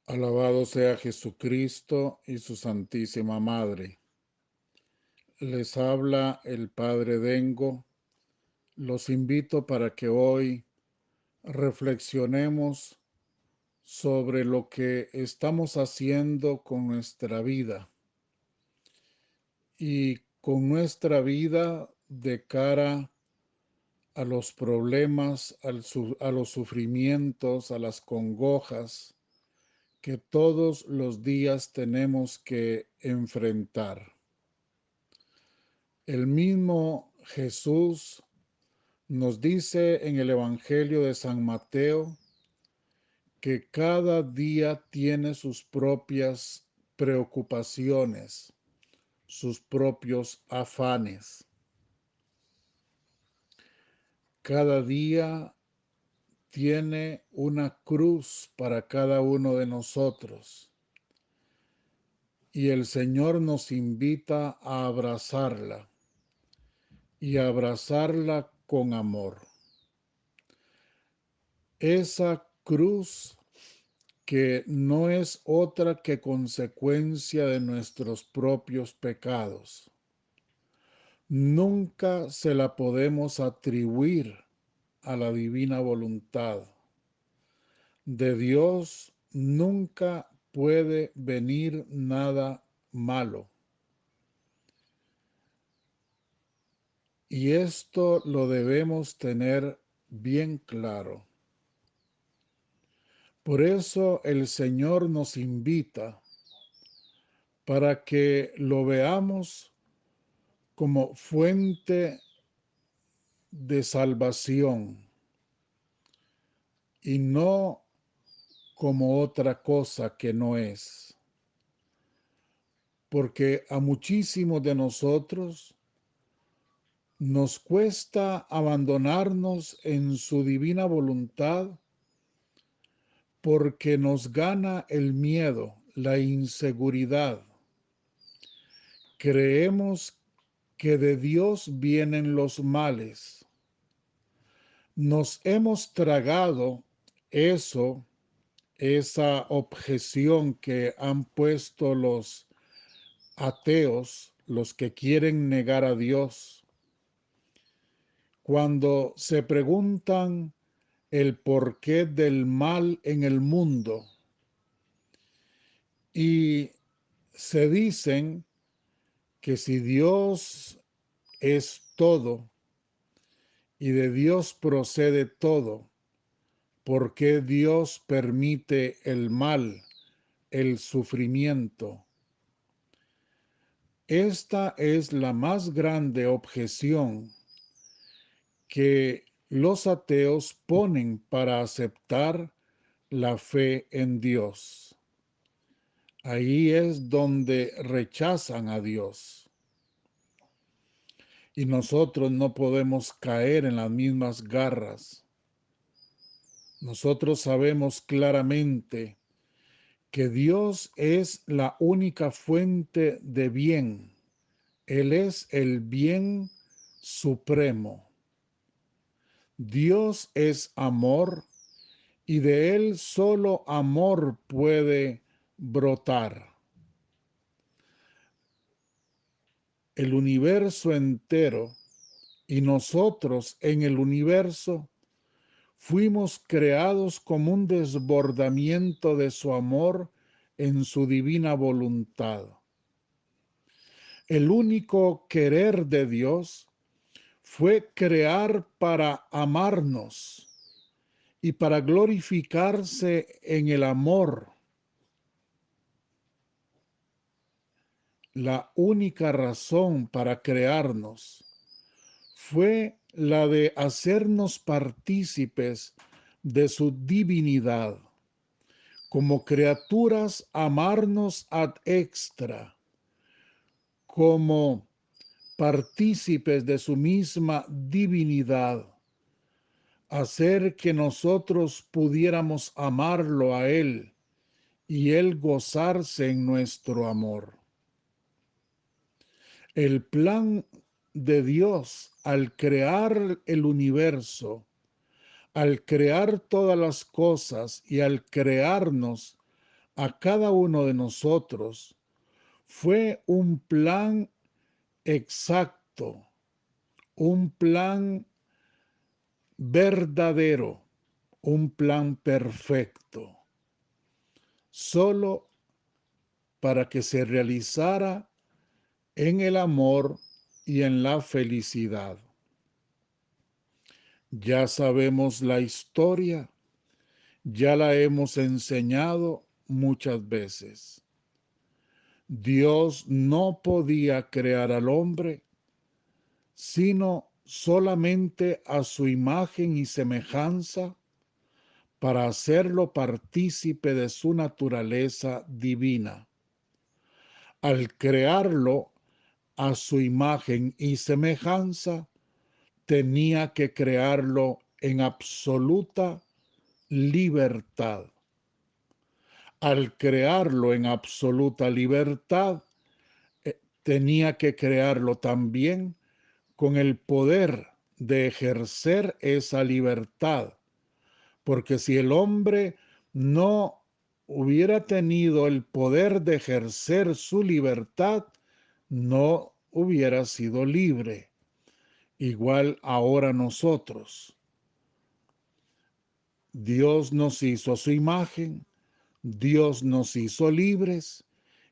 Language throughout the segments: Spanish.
Alabado sea Jesucristo y su Santísima Madre. Les habla el Padre Dengo. Los invito para que hoy reflexionemos sobre lo que estamos haciendo con nuestra vida y con nuestra vida de cara a los problemas, a los sufrimientos, a las congojas que todos los días tenemos que enfrentar. El mismo Jesús nos dice en el Evangelio de San Mateo que cada día tiene sus propias preocupaciones, sus propios afanes. Cada día tiene una cruz para cada uno de nosotros y el Señor nos invita a abrazarla y a abrazarla con amor. Esa cruz que no es otra que consecuencia de nuestros propios pecados. Nunca se la podemos atribuir a la divina voluntad. De Dios nunca puede venir nada malo. Y esto lo debemos tener bien claro. Por eso el Señor nos invita para que lo veamos como fuente de salvación y no como otra cosa que no es. Porque a muchísimos de nosotros nos cuesta abandonarnos en su divina voluntad porque nos gana el miedo, la inseguridad. Creemos que de Dios vienen los males. Nos hemos tragado eso, esa objeción que han puesto los ateos, los que quieren negar a Dios, cuando se preguntan el porqué del mal en el mundo y se dicen que si Dios es todo y de Dios procede todo, ¿por qué Dios permite el mal, el sufrimiento? Esta es la más grande objeción que los ateos ponen para aceptar la fe en Dios. Ahí es donde rechazan a Dios. Y nosotros no podemos caer en las mismas garras. Nosotros sabemos claramente que Dios es la única fuente de bien. Él es el bien supremo. Dios es amor y de Él solo amor puede brotar. El universo entero y nosotros en el universo fuimos creados como un desbordamiento de su amor en su divina voluntad. El único querer de Dios fue crear para amarnos y para glorificarse en el amor. La única razón para crearnos fue la de hacernos partícipes de su divinidad. Como criaturas, amarnos ad extra, como partícipes de su misma divinidad, hacer que nosotros pudiéramos amarlo a Él y Él gozarse en nuestro amor. El plan de Dios al crear el universo, al crear todas las cosas y al crearnos a cada uno de nosotros fue un plan exacto, un plan verdadero, un plan perfecto, solo para que se realizara en el amor y en la felicidad. Ya sabemos la historia, ya la hemos enseñado muchas veces. Dios no podía crear al hombre, sino solamente a su imagen y semejanza, para hacerlo partícipe de su naturaleza divina. Al crearlo a su imagen y semejanza, tenía que crearlo en absoluta libertad. Al crearlo en absoluta libertad, tenía que crearlo también con el poder de ejercer esa libertad. Porque si el hombre no hubiera tenido el poder de ejercer su libertad, no hubiera sido libre. Igual ahora nosotros. Dios nos hizo a su imagen, Dios nos hizo libres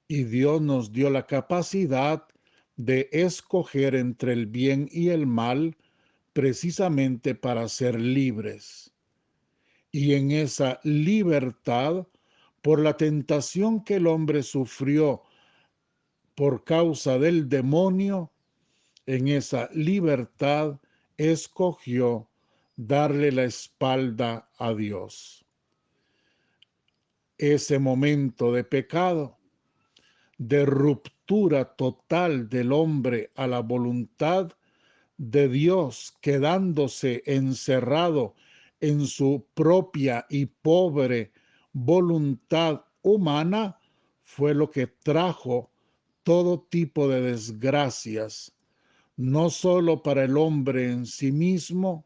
y Dios nos dio la capacidad de escoger entre el bien y el mal, precisamente para ser libres. Y en esa libertad, por la tentación que el hombre sufrió por causa del demonio, en esa libertad escogió darle la espalda a Dios. Ese momento de pecado, de ruptura total del hombre a la voluntad de Dios, quedándose encerrado en su propia y pobre voluntad humana, fue lo que trajo todo tipo de desgracias, no solo para el hombre en sí mismo,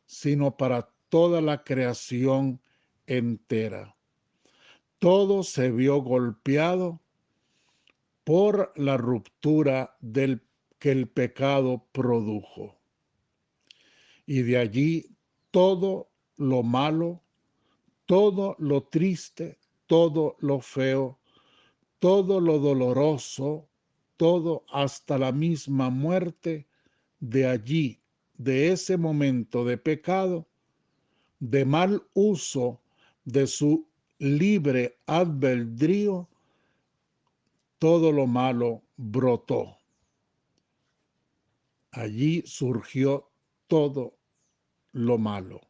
sino para toda la creación entera. Todo se vio golpeado por la ruptura que el pecado produjo. Y de allí todo lo malo, todo lo triste, todo lo feo, todo lo doloroso, todo hasta la misma muerte, de allí, de ese momento de pecado, de mal uso de su libre albedrío, todo lo malo brotó. Allí surgió todo lo malo.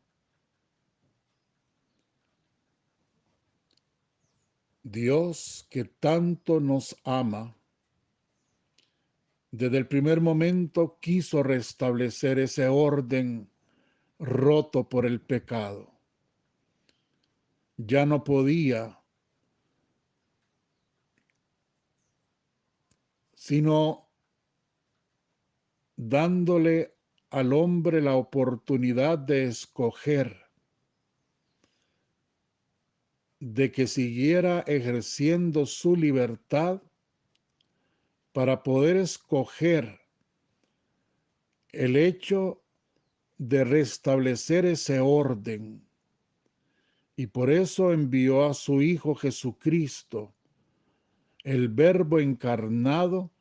Dios, que tanto nos ama, desde el primer momento quiso restablecer ese orden roto por el pecado. Ya no podía, sino dándole al hombre la oportunidad de escoger, de que siguiera ejerciendo su libertad para poder escoger el hecho de restablecer ese orden. Y por eso envió a su Hijo Jesucristo, el Verbo encarnado,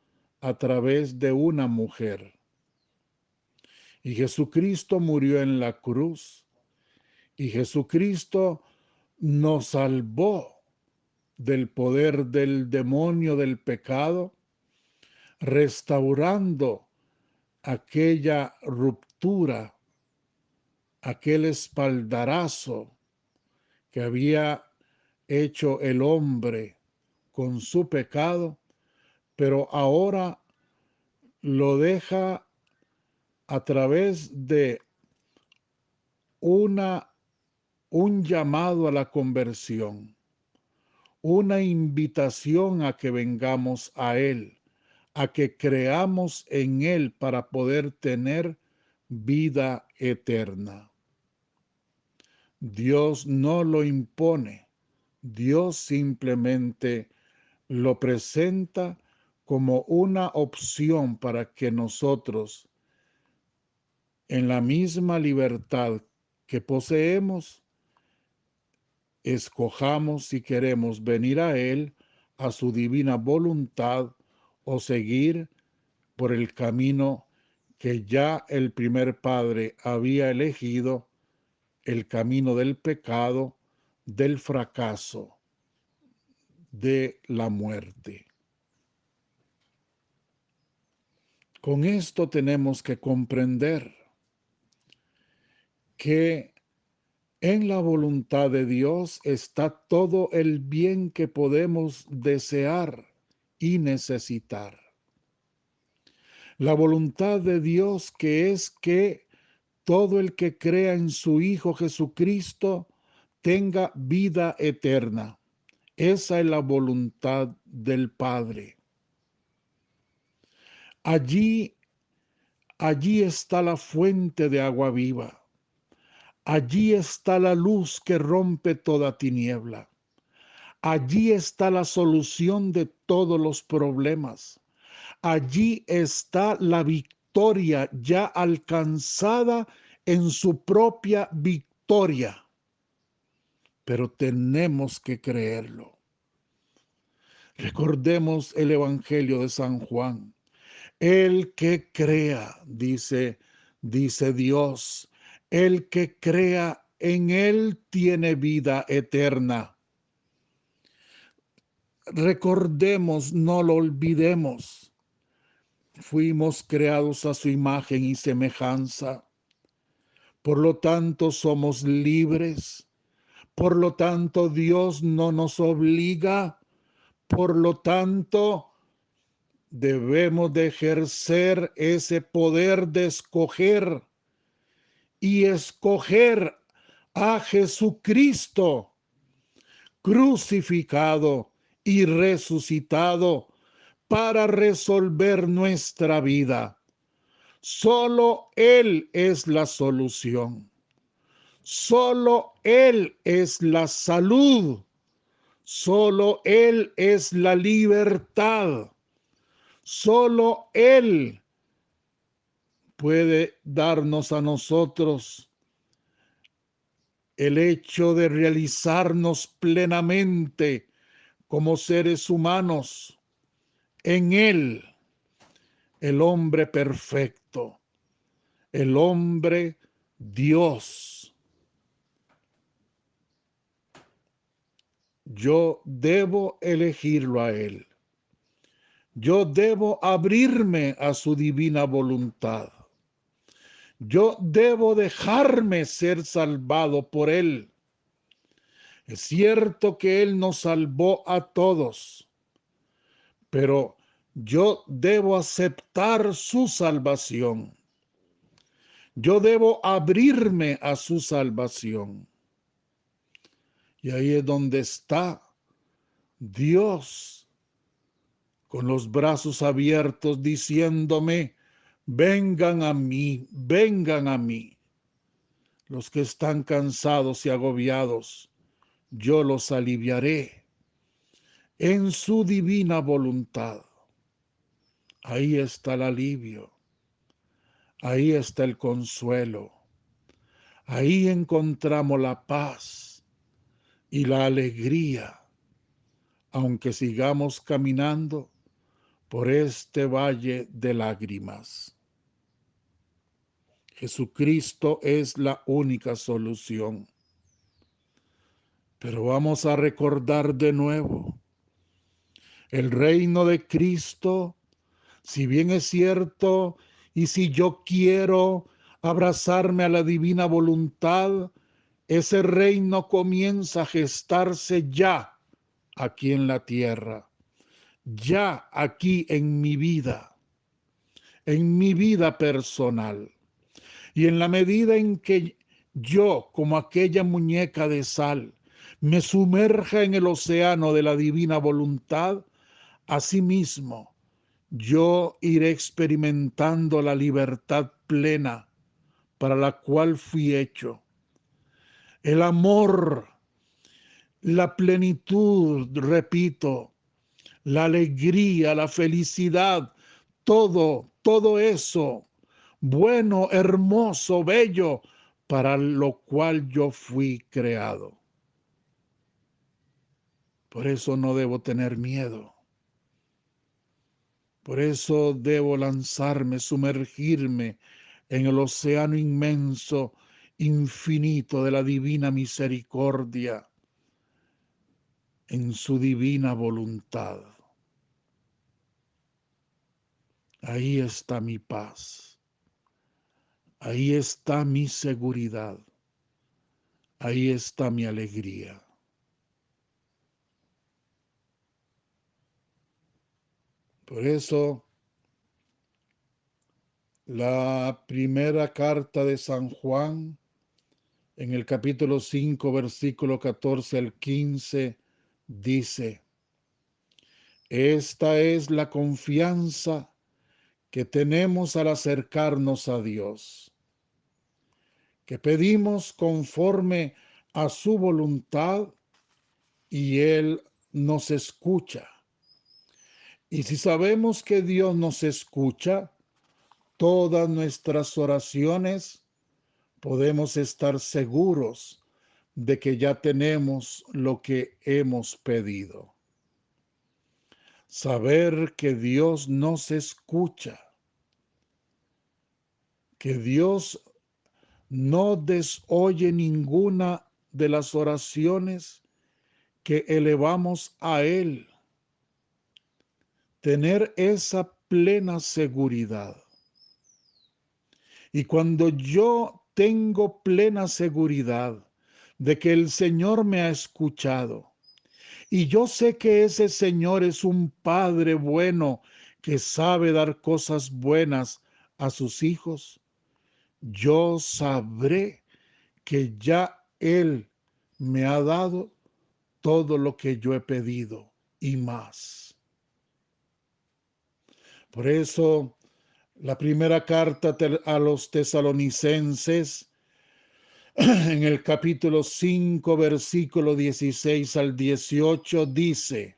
a través de una mujer. Y Jesucristo murió en la cruz. Y Jesucristo nos salvó del poder del demonio del pecado, restaurando aquella ruptura, aquel espaldarazo que había hecho el hombre con su pecado, pero ahora lo deja a través de un llamado a la conversión, una invitación a que vengamos a Él, a que creamos en Él para poder tener vida eterna. Dios no lo impone, Dios simplemente lo presenta como una opción para que nosotros, en la misma libertad que poseemos, escojamos si queremos venir a Él, a su divina voluntad, o seguir por el camino que ya el primer padre había elegido, el camino del pecado, del fracaso, de la muerte. Con esto tenemos que comprender que en la voluntad de Dios está todo el bien que podemos desear y necesitar. La voluntad de Dios, que es que todo el que crea en su Hijo Jesucristo tenga vida eterna. Esa es la voluntad del Padre. Allí está la fuente de agua viva. Allí está la luz que rompe toda tiniebla. Allí está la solución de todos los problemas. Allí está la victoria ya alcanzada en su propia victoria. Pero tenemos que creerlo. Recordemos el Evangelio de San Juan. El que crea, dice Dios, el que crea en Él tiene vida eterna. Recordemos, no lo olvidemos. Fuimos creados a su imagen y semejanza. Por lo tanto, somos libres. Por lo tanto, Dios no nos obliga. Por lo tanto, debemos de ejercer ese poder de escoger y escoger a Jesucristo crucificado y resucitado para resolver nuestra vida. Solo Él es la solución. Solo Él es la salud. Solo Él es la libertad. Solo Él puede darnos a nosotros el hecho de realizarnos plenamente como seres humanos en Él, el hombre perfecto, el hombre Dios. Yo debo elegirlo a Él. Yo debo abrirme a su divina voluntad. Yo debo dejarme ser salvado por Él. Es cierto que Él nos salvó a todos, pero yo debo aceptar su salvación. Yo debo abrirme a su salvación. Y ahí es donde está Dios con los brazos abiertos diciéndome, vengan a mí, vengan a mí. Los que están cansados y agobiados, yo los aliviaré en su divina voluntad. Ahí está el alivio, ahí está el consuelo, ahí encontramos la paz y la alegría, aunque sigamos caminando por este valle de lágrimas. Jesucristo es la única solución. Pero vamos a recordar de nuevo, el reino de Cristo, si bien es cierto, y si yo quiero abrazarme a la divina voluntad, ese reino comienza a gestarse ya aquí en la tierra, ya aquí en mi vida personal. Y en la medida en que yo, como aquella muñeca de sal, me sumerja en el océano de la divina voluntad, asimismo yo iré experimentando la libertad plena para la cual fui hecho. El amor la plenitud, repito, la alegría, la felicidad, todo eso, bueno, hermoso, bello, para lo cual yo fui creado. Por eso no debo tener miedo. Por eso debo lanzarme, sumergirme en el océano inmenso, infinito de la divina misericordia, en su divina voluntad. Ahí está mi paz. Ahí está mi seguridad. Ahí está mi alegría. Por eso, la primera carta de San Juan, en el capítulo 5, versículo 14 al 15, dice: esta es la confianza que tenemos al acercarnos a Dios, que pedimos conforme a su voluntad y Él nos escucha. Y si sabemos que Dios nos escucha, todas nuestras oraciones, podemos estar seguros de que ya tenemos lo que hemos pedido. Saber que Dios nos escucha, que Dios no desoye ninguna de las oraciones que elevamos a Él. Tener esa plena seguridad. Y cuando yo tengo plena seguridad de que el Señor me ha escuchado, y yo sé que ese Señor es un Padre bueno que sabe dar cosas buenas a sus hijos, yo sabré que ya Él me ha dado todo lo que yo he pedido y más. Por eso, la primera carta a los tesalonicenses, en el capítulo 5, versículo 16 al 18, dice: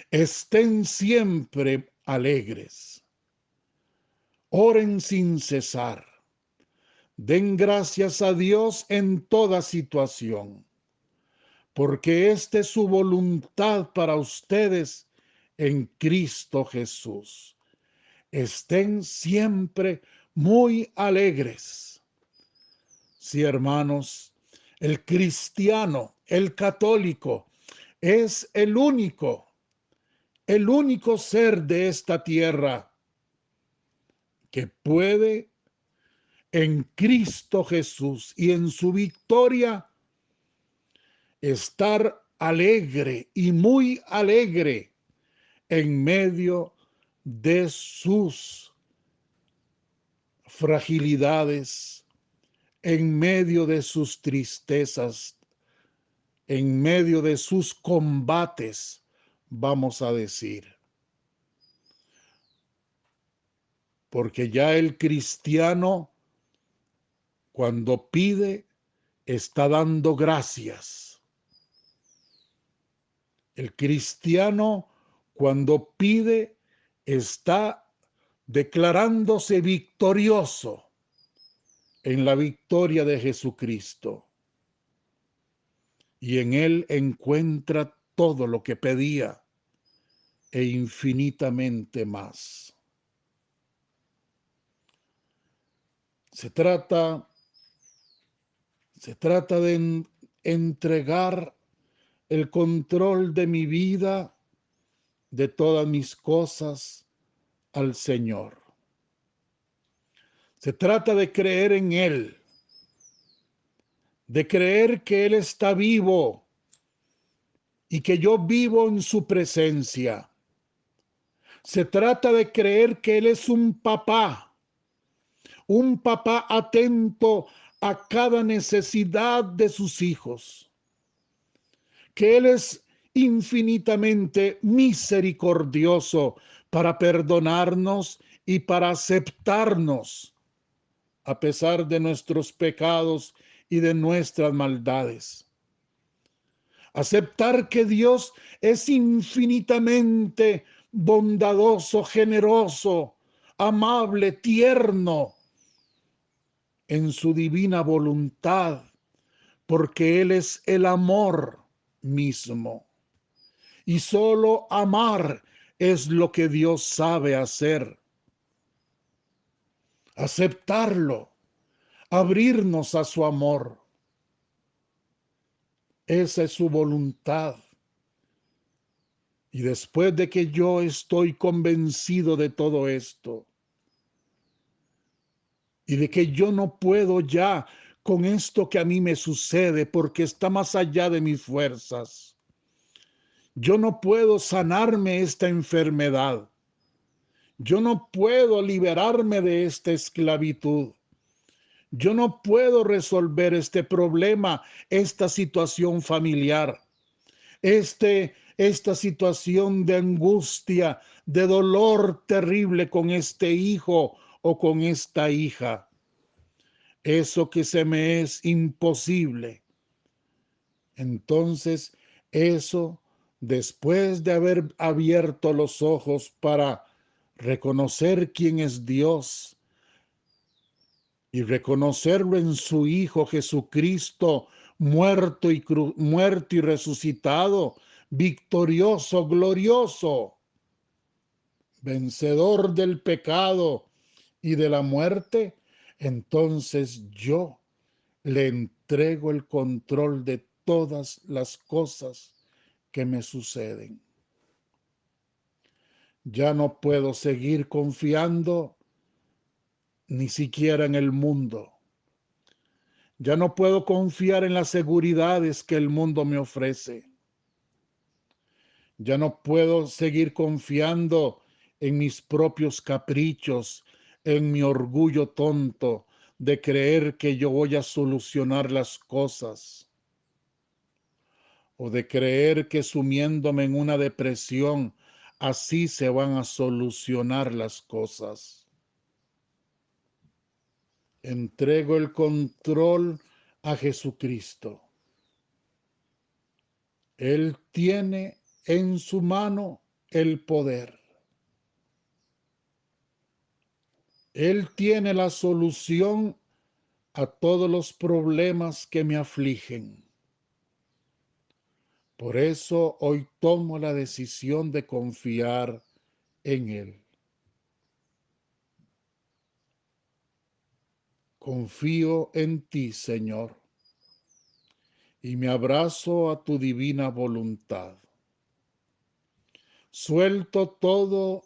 estén siempre alegres, oren sin cesar, den gracias a Dios en toda situación, porque esta es su voluntad para ustedes en Cristo Jesús. Estén siempre muy alegres. Sí, hermanos, el cristiano, el católico, es el único ser de esta tierra que puede en Cristo Jesús y en su victoria estar alegre y muy alegre en medio de sus fragilidades, en medio de sus tristezas, en medio de sus combates, vamos a decir. Porque ya el cristiano, cuando pide, está dando gracias. El cristiano, cuando pide, está declarándose victorioso en la victoria de Jesucristo. Y en Él encuentra todo lo que pedía e infinitamente más. Se trata de entregar el control de mi vida, de todas mis cosas, al Señor. Se trata de creer en Él, de creer que Él está vivo y que yo vivo en su presencia. Se trata de creer que Él es un papá atento a cada necesidad de sus hijos, que Él es infinitamente misericordioso para perdonarnos y para aceptarnos a pesar de nuestros pecados y de nuestras maldades. Aceptar que Dios es infinitamente bondadoso, generoso, amable, tierno en su divina voluntad, porque Él es el amor mismo. Y solo amar es lo que Dios sabe hacer. Aceptarlo, abrirnos a su amor. Esa es su voluntad. Y después de que yo estoy convencido de todo esto, y de que yo no puedo ya con esto que a mí me sucede porque está más allá de mis fuerzas. Yo no puedo sanarme esta enfermedad. Yo no puedo liberarme de esta esclavitud. Yo no puedo resolver este problema, esta situación familiar, esta situación de angustia, de dolor terrible con este hijo o con esta hija. Eso que se me es imposible. Entonces, eso, después de haber abierto los ojos para reconocer quién es Dios y reconocerlo en su Hijo Jesucristo, muerto y resucitado, victorioso, glorioso, vencedor del pecado y de la muerte, entonces yo le entrego el control de todas las cosas que me suceden. Ya no puedo seguir confiando ni siquiera en el mundo. Ya no puedo confiar en las seguridades que el mundo me ofrece. Ya no puedo seguir confiando en mis propios caprichos, en mi orgullo tonto de creer que yo voy a solucionar las cosas, o de creer que sumiéndome en una depresión, así se van a solucionar las cosas. Entrego el control a Jesucristo. Él tiene en su mano el poder. Él tiene la solución a todos los problemas que me afligen. Por eso hoy tomo la decisión de confiar en Él. Confío en ti, Señor, y me abrazo a tu divina voluntad. Suelto todo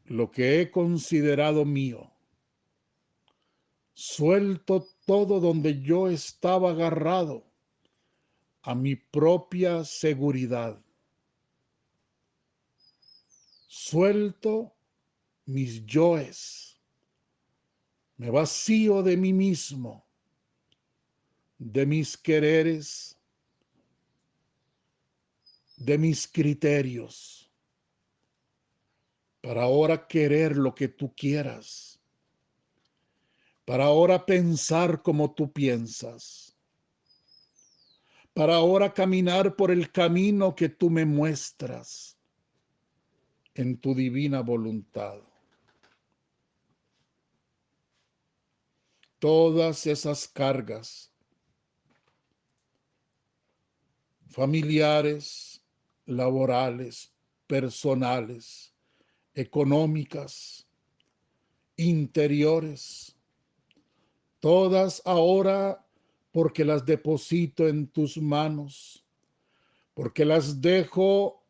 lo que he considerado mío. Suelto todo donde yo estaba agarrado a mi propia seguridad. Suelto mis yoes. Me vacío de mí mismo, de mis quereres, de mis criterios, para ahora querer lo que tú quieras, para ahora pensar como tú piensas, para ahora caminar por el camino que tú me muestras en tu divina voluntad. Todas esas cargas familiares, laborales, personales, económicas, interiores, todas ahora porque las deposito en tus manos, porque las dejo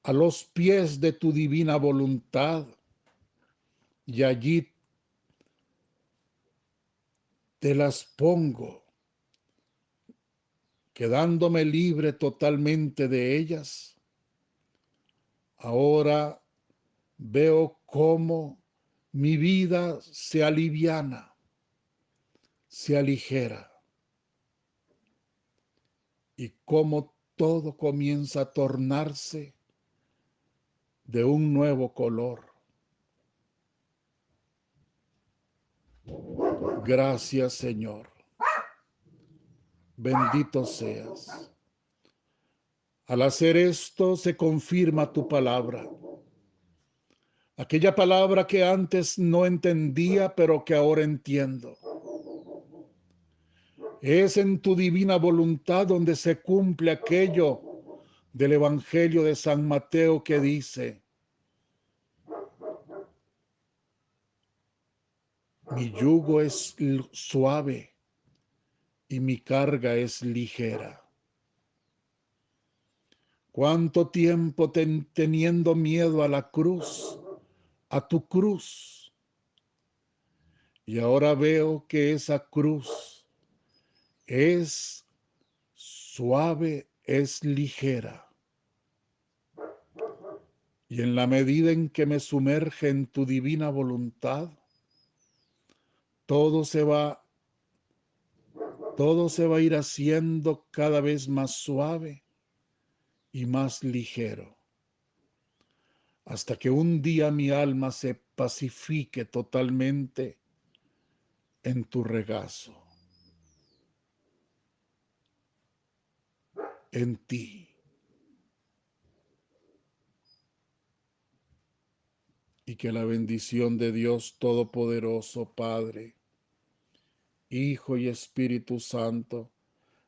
a los pies de tu divina voluntad, y allí te las pongo, quedándome libre totalmente de ellas. Ahora veo cómo mi vida se aliviana, se aligera, y cómo todo comienza a tornarse de un nuevo color. Gracias, Señor. bendito seas. Al hacer esto se confirma tu palabra. Aquella palabra que antes no entendía, pero que ahora entiendo. Es en tu divina voluntad donde se cumple aquello del Evangelio de San Mateo que dice: mi yugo es suave y mi carga es ligera. ¿Cuánto tiempo teniendo miedo a la cruz, a tu cruz? Y ahora veo que esa cruz es suave, es ligera. Y en la medida en que me sumerge en tu divina voluntad, todo se va, todo se va a ir haciendo cada vez más suave y más ligero, hasta que un día mi alma se pacifique totalmente en tu regazo, en ti. Y que la bendición de Dios Todopoderoso, Padre, Hijo y Espíritu Santo,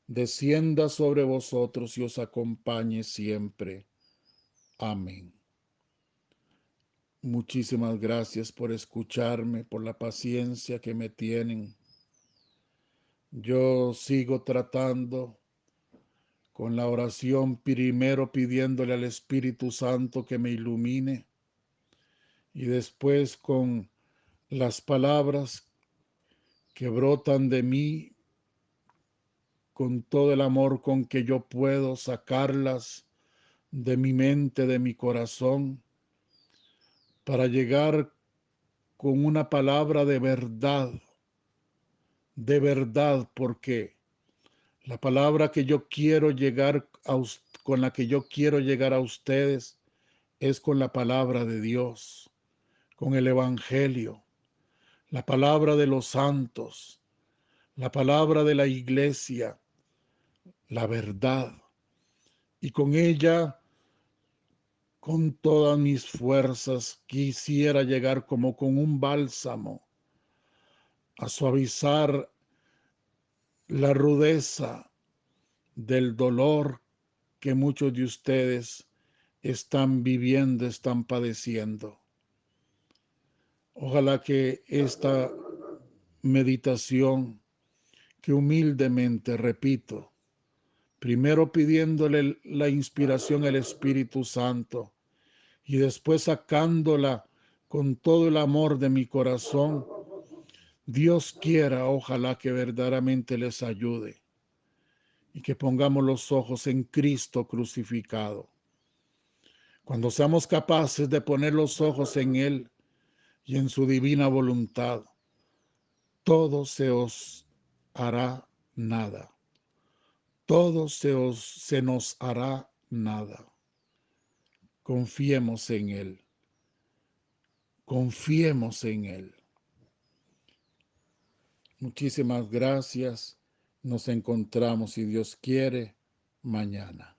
descienda sobre vosotros y os acompañe siempre. Amén. Muchísimas gracias por escucharme, por la paciencia que me tienen. Yo sigo tratando con la oración, primero pidiéndole al Espíritu Santo que me ilumine, y después con las palabras que brotan de mí con todo el amor con que yo puedo sacarlas de mi mente, de mi corazón, para llegar con una palabra de verdad, porque la palabra que yo quiero llegar con la que yo quiero llegar a ustedes es con la palabra de Dios, con el Evangelio, la palabra de los santos, la palabra de la iglesia, la verdad. Y con ella, con todas mis fuerzas, quisiera llegar como con un bálsamo a suavizar la rudeza del dolor que muchos de ustedes están viviendo, están padeciendo. Ojalá que esta meditación, que humildemente repito, primero pidiéndole la inspiración al Espíritu Santo y después sacándola con todo el amor de mi corazón, Dios quiera, ojalá que verdaderamente les ayude y que pongamos los ojos en Cristo crucificado. Cuando seamos capaces de poner los ojos en Él y en su divina voluntad, todo se os hará nada. Todo se nos hará nada. Confiemos en Él. Confiemos en Él. Muchísimas gracias. Nos encontramos, si Dios quiere, mañana.